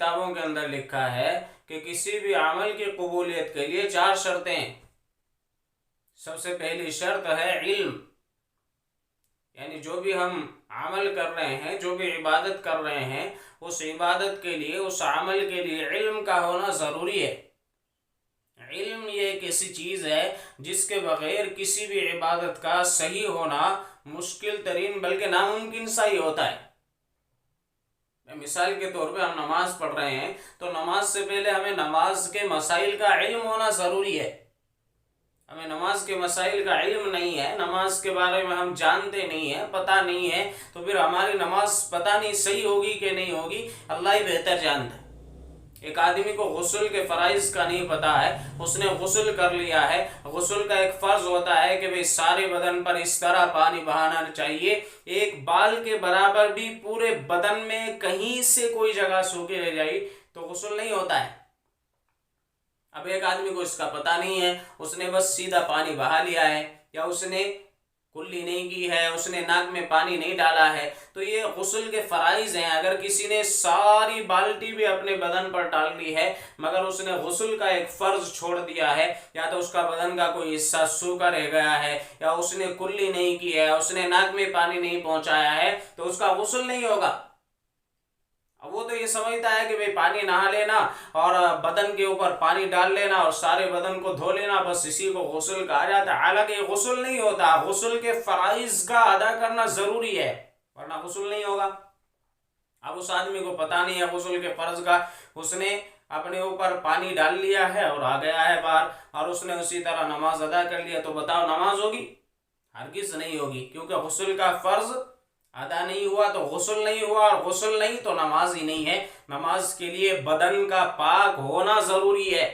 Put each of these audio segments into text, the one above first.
کتابوں کے اندر لکھا ہے کہ کسی بھی عمل کی قبولیت کے لیے 4 شرطیں ہیں۔ سب سے پہلی شرط ہے علم، یعنی جو بھی ہم عمل کر رہے ہیں، جو بھی عبادت کر رہے ہیں، اس عبادت کے لیے، اس عمل کے لیے علم کا ہونا ضروری ہے۔ علم یہ ایک ایسی چیز ہے جس کے بغیر کسی بھی عبادت کا صحیح ہونا مشکل ترین بلکہ ناممکن سا ہی ہوتا ہے۔ مثال کے طور پہ ہم نماز پڑھ رہے ہیں تو نماز سے پہلے ہمیں نماز کے مسائل کا علم ہونا ضروری ہے۔ ہمیں نماز کے مسائل کا علم نہیں ہے، نماز کے بارے میں ہم جانتے نہیں ہیں، پتہ نہیں ہے، تو پھر ہماری نماز پتہ نہیں صحیح ہوگی کہ نہیں ہوگی، اللہ ہی بہتر جانتا ہے۔ ایک آدمی کو غسل کے فرائض کا نہیں پتہ ہے، اس نے غسل کر لیا ہے، غسل کا ایک فرض ہوتا ہے کہ بھئی سارے بدن پر اس طرح پانی بہانا چاہیے، ایک بال کے برابر بھی پورے بدن میں کہیں سے کوئی جگہ سوکھی رہ جائے تو غسل نہیں ہوتا ہے۔ اب ایک آدمی کو اس کا پتہ نہیں ہے، اس نے بس سیدھا پانی بہا لیا ہے، یا اس نے کلی نہیں کی ہے، اس نے ناک میں پانی نہیں ڈالا ہے، تو یہ غسل کے فرائض ہیں۔ اگر کسی نے ساری بالٹی بھی اپنے بدن پر ڈال دی ہے مگر اس نے غسل کا ایک فرض چھوڑ دیا ہے، یا تو اس کا بدن کا کوئی حصہ سوکھا رہ گیا ہے، یا اس نے کلی نہیں کی ہے، اس نے ناک میں پانی نہیں پہنچایا ہے، تو اس کا غسل نہیں ہوگا۔ اب وہ تو یہ سمجھتا ہے کہ پانی نہا لینا اور بدن کے اوپر پانی ڈال لینا اور سارے بدن کو دھو لینا، بس اسی کو غسل کہا جاتا ہے، حالانکہ یہ غسل نہیں ہوتا۔ غسل کے فرائض کا ادا کرنا ضروری ہے ورنہ غسل نہیں ہوگا۔ اب اس آدمی کو پتہ نہیں ہے غسل کے فرض کا، اس نے اپنے اوپر پانی ڈال لیا ہے اور آ گیا ہے باہر، اور اس نے اسی طرح نماز ادا کر لیا، تو بتاؤ نماز ہوگی؟ ہرگز نہیں ہوگی، کیونکہ غسل کا فرض ادا نہیں ہوا تو غسل نہیں ہوا، اور غسل نہیں تو نماز ہی نہیں ہے۔ نماز کے لیے بدن کا پاک ہونا ضروری ہے،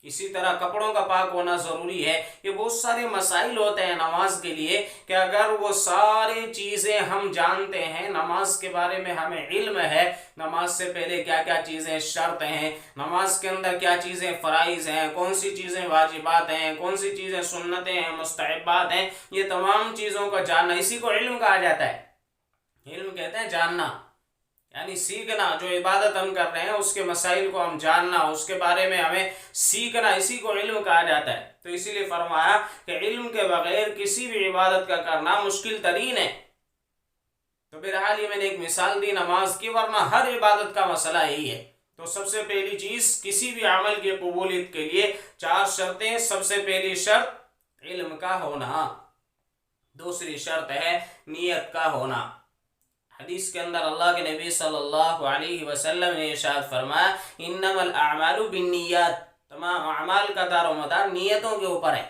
اسی طرح کپڑوں کا پاک ہونا ضروری ہے۔ یہ بہت سارے مسائل ہوتے ہیں نماز کے لیے کہ اگر وہ ساری چیزیں ہم جانتے ہیں، نماز کے بارے میں ہمیں علم ہے، نماز سے پہلے کیا کیا چیزیں شرط ہیں، نماز کے اندر کیا چیزیں فرائض ہیں، کون سی چیزیں واجبات ہیں، کون سی چیزیں سنتیں ہیں، مستحبات ہیں، یہ تمام چیزوں کو جاننا، اسی کو علم کہا جاتا ہے۔ علم کہتے ہیں جاننا، یعنی سیکھنا، جو عبادت ہم کر رہے ہیں اس کے مسائل کو ہم جاننا، اس کے بارے میں ہمیں سیکھنا، اسی کو علم کہا جاتا ہے۔ تو اسی لیے فرمایا کہ علم کے بغیر کسی بھی عبادت کا کرنا مشکل ترین ہے۔ تو بہرحال یہ میں نے ایک مثال دی نماز کی، ورنہ ہر عبادت کا مسئلہ یہی ہے۔ تو سب سے پہلی چیز، کسی بھی عمل کی قبولیت کے لیے 4 شرطیں۔ سب سے پہلی شرط علم کا ہونا، دوسری شرط ہے نیت کا ہونا۔ حدیث کے اندر اللہ کے نبی صلی اللہ علیہ وسلم نے ارشاد فرمایا، انما الاعمال بالنیات، تمام اعمال کا دار و مدار نیتوں کے اوپر ہے،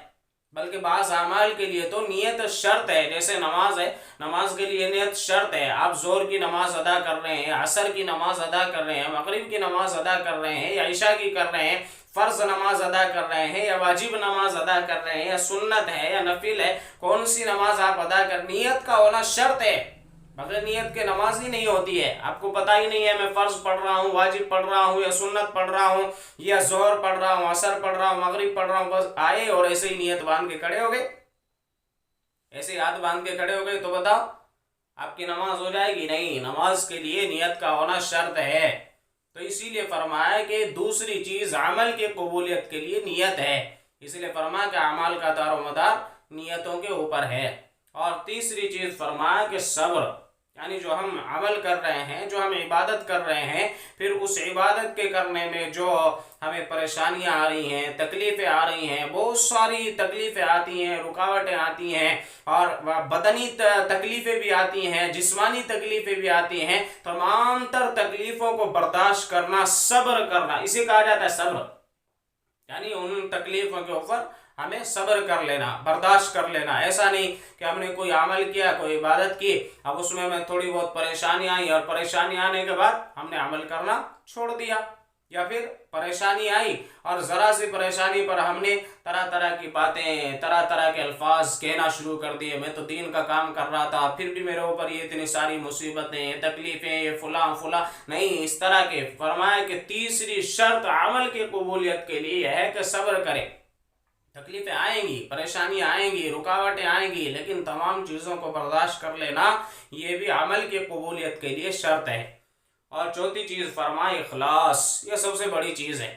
بلکہ بعض اعمال کے لیے تو نیت شرط ہے، جیسے نماز ہے، نماز کے لیے نیت شرط ہے۔ آپ زور کی نماز ادا کر رہے ہیں، عصر کی نماز ادا کر رہے ہیں، مغرب کی نماز ادا کر رہے ہیں، یا عشاء کی کر رہے ہیں، فرض نماز ادا کر رہے ہیں یا واجب نماز ادا کر رہے ہیں، یا سنت ہے یا نفل ہے، کون سی نماز آپ ادا کر، نیت کا ہونا شرط ہے۔ بغیر نیت کے نماز ہی نہیں ہوتی ہے۔ آپ کو پتہ ہی نہیں ہے میں فرض پڑھ رہا ہوں، واجب پڑھ رہا ہوں، یا سنت پڑھ رہا ہوں، یا ظہر پڑھ رہا ہوں، عصر پڑھ رہا ہوں، مغرب پڑھ رہا ہوں، بس آئے اور ایسے ہی نیت باندھ کے کھڑے ہو گئے، ایسے ہی ہاتھ باندھ کے کھڑے ہو گئے، تو بتاؤ آپ کی نماز ہو جائے گی؟ نہیں، نماز کے لیے نیت کا ہونا شرط ہے۔ تو اسی لیے فرمایا کہ دوسری چیز عمل کی قبولیت کے لیے نیت ہے، اس لیے فرمایا کہ اعمال کا دار و مدار نیتوں کے اوپر ہے۔ اور تیسری چیز فرمایا کہ صبر، یعنی جو ہم عمل کر رہے ہیں، جو ہم عبادت کر رہے ہیں، پھر اس عبادت کے کرنے میں جو ہمیں پریشانیاں آ رہی ہیں، تکلیفیں آ رہی ہیں، بہت ساری تکلیفیں آتی ہیں، رکاوٹیں آتی ہیں، اور بدنی تکلیفیں بھی آتی ہیں، جسمانی تکلیفیں بھی آتی ہیں، تمام تر تکلیفوں کو برداشت کرنا، صبر کرنا، اسے کہا جاتا ہے صبر، یعنی ان تکلیفوں کے اوپر ہمیں صبر کر لینا، برداشت کر لینا۔ ایسا نہیں کہ ہم نے کوئی عمل کیا، کوئی عبادت کی، اب اس میں تھوڑی بہت پریشانی آئی اور پریشانی آنے کے بعد ہم نے عمل کرنا چھوڑ دیا، یا پھر پریشانی آئی اور ذرا سی پریشانی پر ہم نے طرح طرح کی باتیں، طرح طرح کے الفاظ کہنا شروع کر دیے، میں تو دین کا کام کر رہا تھا، پھر بھی میرے اوپر یہ اتنی ساری مصیبتیں، تکلیفیں، یہ فلاں فلاں، نہیں، اس طرح کے۔ فرمایا کہ تیسری شرط عمل کی قبولیت کے لیے ہے کہ صبر کرے۔ تکلیفیں آئیں گی، پریشانیاں آئیں گی، رکاوٹیں آئیں گی، لیکن تمام چیزوں کو برداشت کر لینا، یہ بھی عمل کی قبولیت کے لیے شرط ہے۔ اور چوتھی چیز فرمائے اخلاص، یہ سب سے بڑی چیز ہے۔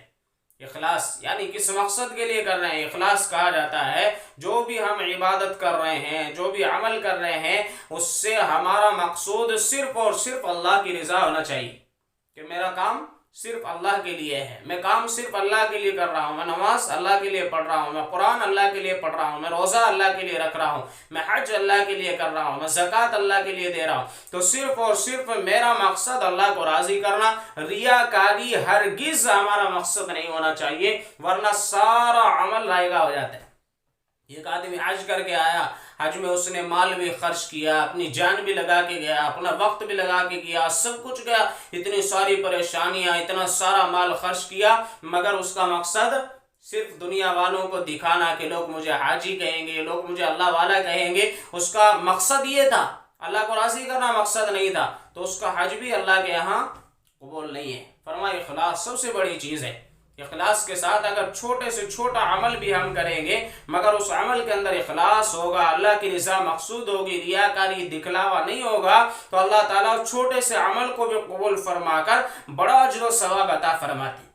اخلاص یعنی کس مقصد کے لیے کر رہے ہیں۔ اخلاص کہا جاتا ہے جو بھی ہم عبادت کر رہے ہیں، جو بھی عمل کر رہے ہیں، اس سے ہمارا مقصود صرف اور صرف اللہ کی رضا ہونا چاہیے، کہ میرا کام صرف اللہ کے لیے ہے، میں کام صرف اللہ کے لیے کر رہا ہوں، میں نماز اللہ کے لیے پڑھ رہا ہوں، میں قرآن اللہ کے لیے پڑھ رہا ہوں، میں روزہ اللہ کے لیے رکھ رہا ہوں، میں حج اللہ کے لیے کر رہا ہوں، میں زکوٰۃ اللہ کے لیے دے رہا ہوں، تو صرف اور صرف میرا مقصد اللہ کو راضی کرنا، ریاکاری ہرگز ہمارا مقصد نہیں ہونا چاہیے، ورنہ سارا عمل رائگاں ہو جاتا ہے۔ ایک آدمی حج کر کے آیا، حج میں اس نے مال بھی خرچ کیا، اپنی جان بھی لگا کے گیا، اپنا وقت بھی لگا کے گیا، سب کچھ گیا، اتنی ساری پریشانیاں، اتنا سارا مال خرچ کیا، مگر اس کا مقصد صرف دنیا والوں کو دکھانا کہ لوگ مجھے حاجی کہیں گے، لوگ مجھے اللہ والا کہیں گے، اس کا مقصد یہ تھا، اللہ کو راضی کرنا مقصد نہیں تھا، تو اس کا حج بھی اللہ کے یہاں قبول نہیں ہے۔ فرمائے اخلاص سب سے بڑی چیز ہے۔ اخلاص کے ساتھ اگر چھوٹے سے چھوٹا عمل بھی ہم کریں گے، مگر اس عمل کے اندر اخلاص ہوگا، اللہ کی رضا مقصود ہوگی، ریاکاری دکھلاوا نہیں ہوگا، تو اللہ تعالیٰ چھوٹے سے عمل کو بھی قبول فرما کر بڑا اجر و ثواب عطا فرماتے ہیں۔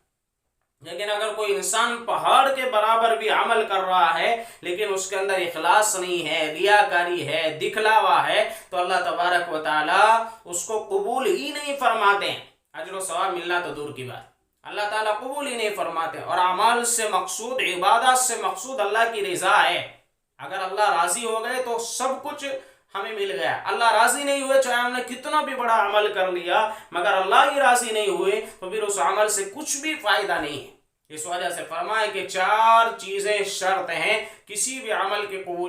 لیکن اگر کوئی انسان پہاڑ کے برابر بھی عمل کر رہا ہے لیکن اس کے اندر اخلاص نہیں ہے، ریاکاری ہے، دکھلاوا ہے، تو اللہ تبارک و تعالیٰ اس کو قبول ہی نہیں فرماتے ہیں۔ اجر و ثواب ملنا تو دور کی بات، اللہ تعالیٰ قبول ہی نہیں فرماتے۔ اور اعمال سے مقصود، عبادات سے مقصود اللہ کی رضا ہے۔ اگر اللہ راضی ہو گئے تو سب کچھ ہمیں مل گیا، اللہ راضی نہیں ہوئے چاہے ہم نے کتنا بھی بڑا عمل کر لیا، مگر اللہ ہی راضی نہیں ہوئے تو پھر اس عمل سے کچھ بھی فائدہ نہیں ہے۔ اس وجہ سے فرمائے کہ 4 چیزیں شرط ہیں کسی بھی عمل کے قبول